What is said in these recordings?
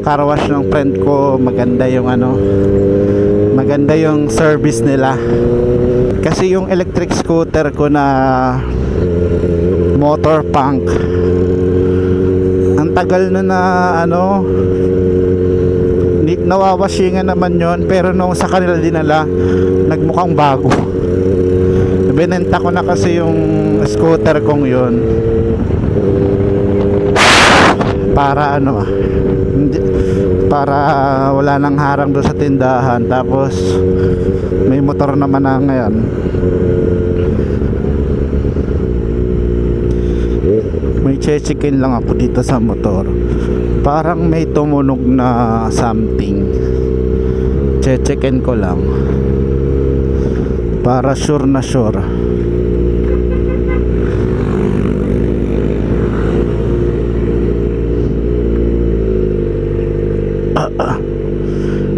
car wash ng friend ko, maganda yung ano, maganda yung service nila. Kasi yung electric scooter ko na motor punk, ang tagal na ano, nawawashingan naman yon, pero nung sa kanila dinala, nagmukhang bago. Binenta ko na kasi yung scooter kong yun para ano, para wala nang harang doon sa tindahan. Tapos may motor naman na ngayon. May che-check-in lang ako dito sa motor. Parang may tumunog na something. Che-check-in ko lang para sure na sure.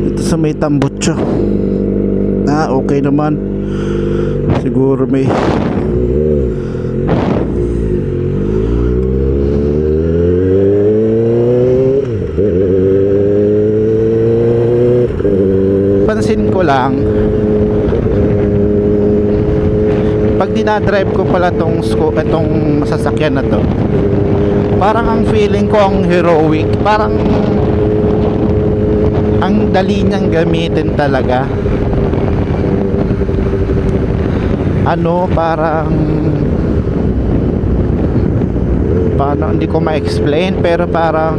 Ito sa may tambutso. Okay naman. Siguro may pansin ko lang, pag dinadrive ko pala itong sasakyan na to, parang ang feeling ko ang heroic, parang ang dali niyang gamitin talaga. Ano, parang paano, hindi ko ma-explain, pero parang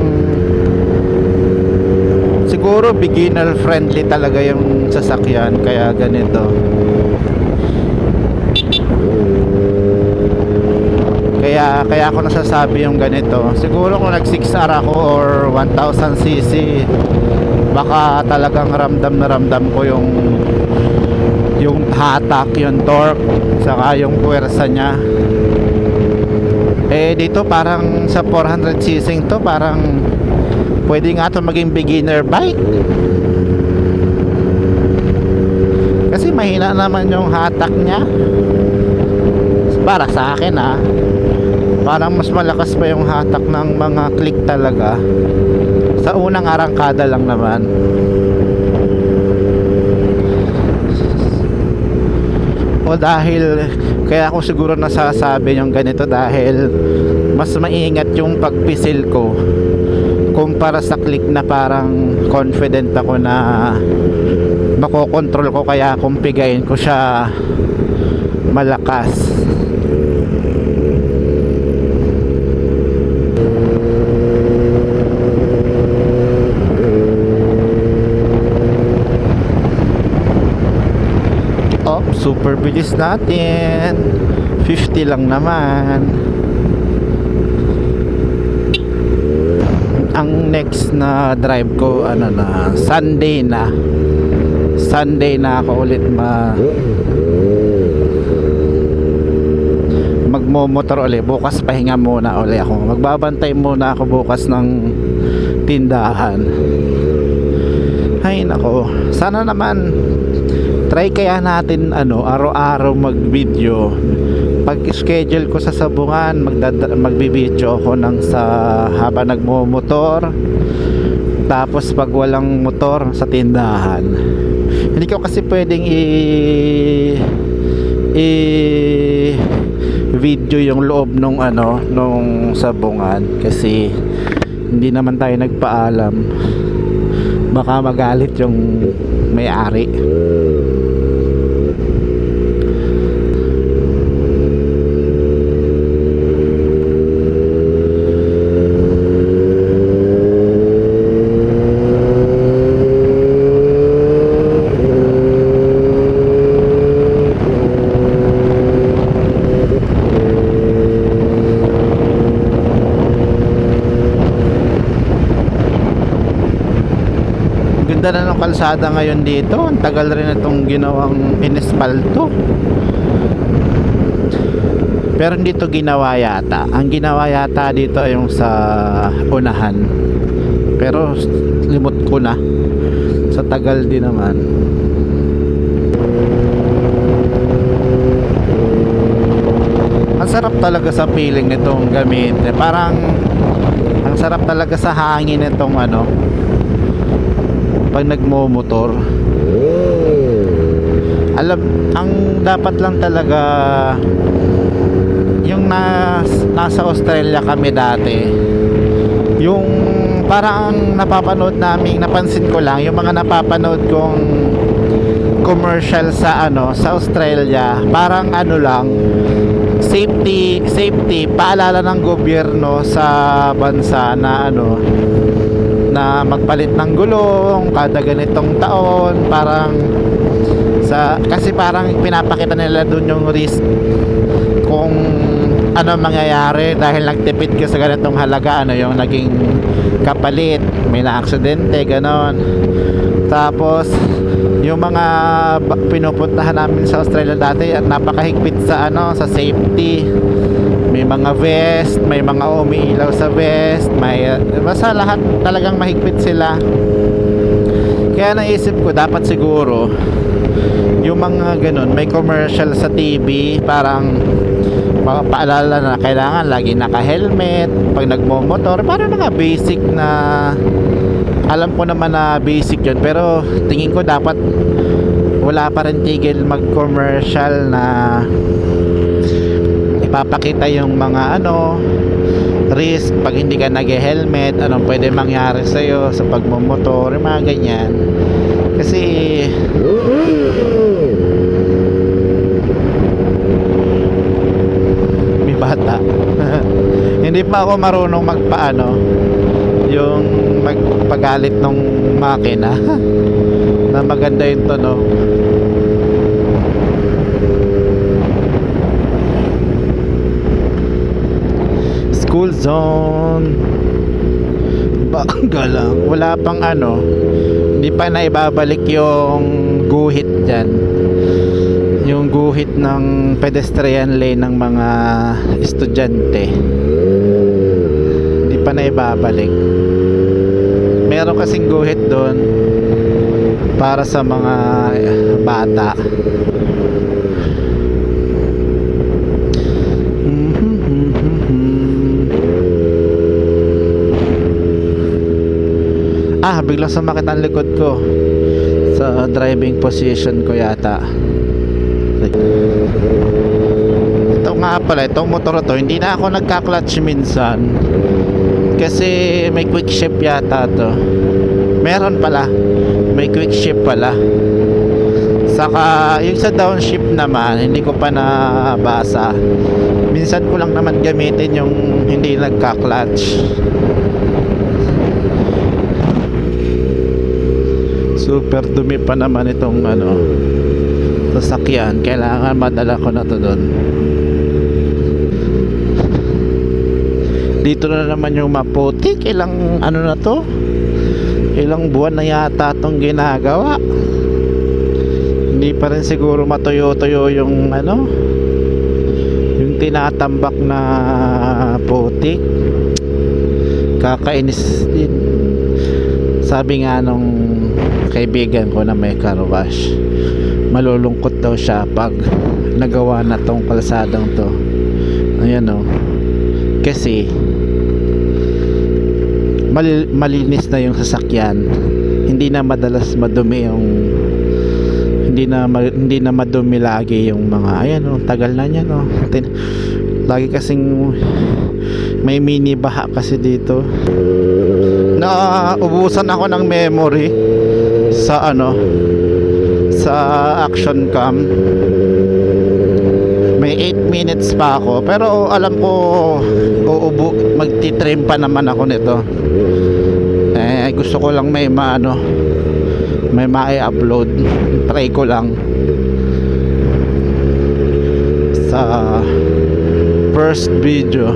siguro beginner friendly talaga yung sasakyan, kaya ganito. Kaya ako nasasabi yung ganito. Siguro kung nag 6R ako or 1000cc, baka talagang ramdam na ramdam ko yung hatak, yung torque, saka yung puwersa niya. Dito parang sa 400cc to, parang pwede nga ito maging beginner bike. Kasi mahina naman yung hatak niya. Para sa akin parang mas malakas pa yung hatak ng mga click talaga. Sa unang arangkada lang naman. O dahil, kaya ako siguro nasasabi yung ganito dahil mas maingat yung pagpisil ko kumpara sa click na parang confident ako na makokontrol ko, kaya kung pigayin ko siya malakas. Super bilis natin, 50 lang naman. Ang next na drive ko Sunday na ako ulit magmomotor ulit. Bukas pahinga muna ulit ako, magbabantay muna ako bukas ng tindahan. Ay nako, sana naman try kaya natin araw-araw mag-video. Pag schedule ko sa Sabungan, magbi-video ako habang nagmo-motor. Tapos pag walang motor, sa tindahan. Hindi ko kasi pwedeng video yung loob nung Sabungan, kasi hindi naman tayo nagpaalam. Baka magalit yung may-ari. Ganda na ng kalsada ngayon dito. Ang tagal rin itong ginawang inispalto. Pero dito ginawa yata. Ang ginawa yata dito yung sa unahan. Pero limot ko na. Sa tagal din naman. Ang sarap talaga sa feeling nitong gamit. Parang ang sarap talaga sa hangin nitong pag nagmo-motor. Alam, ang dapat lang talaga yung nasa Australia kami dati, yung parang napapanood namin, napansin ko lang yung mga napapanood kong commercial sa sa Australia, parang lang, safety paalala ng gobyerno sa bansa na na magpalit ng gulong kada ganitong taon, parang kasi parang pinapakita nila dun yung risk kung ano mangyayari dahil nagtipid ka sa ganitong halaga, yung naging kapalit, may na-aksidente, ganon. Tapos yung mga pinupuntahan namin sa Australia dati at napakahigpit sa sa safety, may mga vest, may mga umiilaw sa vest, may basta lahat talagang mahigpit sila. Kaya naisip ko dapat siguro yung mga ganun, may commercial sa TV, parang paalala na kailangan lagi naka-helmet pag nagmo-motor, parang mga basic na alam ko naman na basic yun, pero tingin ko dapat wala pa rin tigil mag-commercial na ipapakita yung mga risk pag hindi ka nag-helmet, anong pwede mangyari sa'yo sa pagmumotor, yung mga ganyan. Kasi may bata hindi pa ako marunong yung magpagalit ng makina na maganda yung tono. School zone, bangga lang, wala pang hindi pa na ibabalik yung guhit dyan, yung guhit ng pedestrian lane ng mga estudyante, hindi pa na ibabalik. Meron kasing guhit doon para sa mga bata. Biglang sumakit ang likod ko sa driving position ko yata. Ito nga pala, itong motor to, hindi na ako nagka-clutch minsan kasi may quick shift yata to. Meron pala, may quick shift pala. Saka yung sa downshift naman hindi ko pa nabasa. Minsan ko lang naman gamitin yung hindi nagka-clutch. Super dumi pa naman itong sasakyan. Kailangan madala ko na to doon. Dito na naman yung maputik. Ilang na to, ilang buwan na yata itong ginagawa. Hindi pa rin siguro matuyo-tuyo yung yung tinatambak na putik. Kakainis din. Sabi nga nung kaibigan ko na may car wash, malulungkot daw siya pag nagawa na tong kalsadang to. Ayan kasi malinis na yung sasakyan, hindi na madalas madumi yung hindi na madumi lagi yung mga tagal na niya lagi kasing may mini baha kasi dito. Naubusan ako ng memory sa sa action cam. May 8 minutes pa ako, pero alam ko magti-trim pa naman ako nito. Gusto ko lang may ma-upload. Try ko lang sa first video.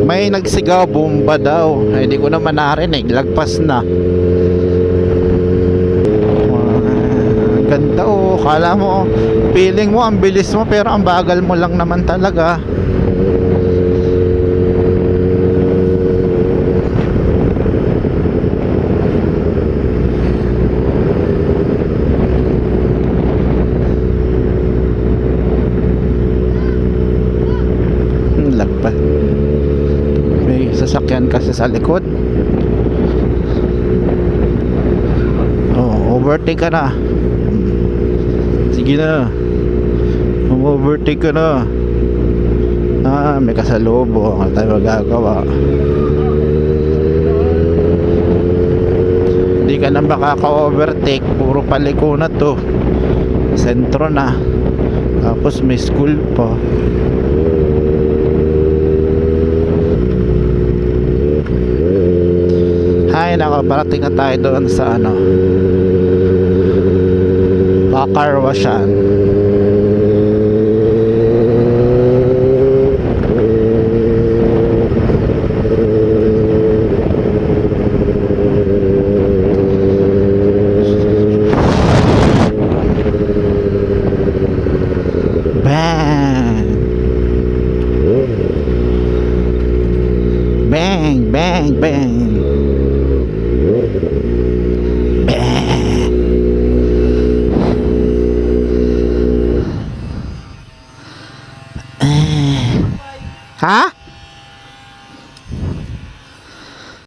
May nagsigaw bomba daw, hindi ko naman narinig, lagpas na. Ganda kala mo, feeling mo ang bilis mo pero ang bagal mo lang naman talaga. Lagpas. May sasakyan kasi sa likod. overtake ka na. Sige na. Overtake ka na. May kasalubong. Ano tayo magagawa? Hindi ka na makaka-overtake. Puro paliko na to. Sentro na. Tapos may school pa. Ay nako, parating na tayo doon sa ano, kakarwasyan. Bang! Bang, bang, bang. Ha?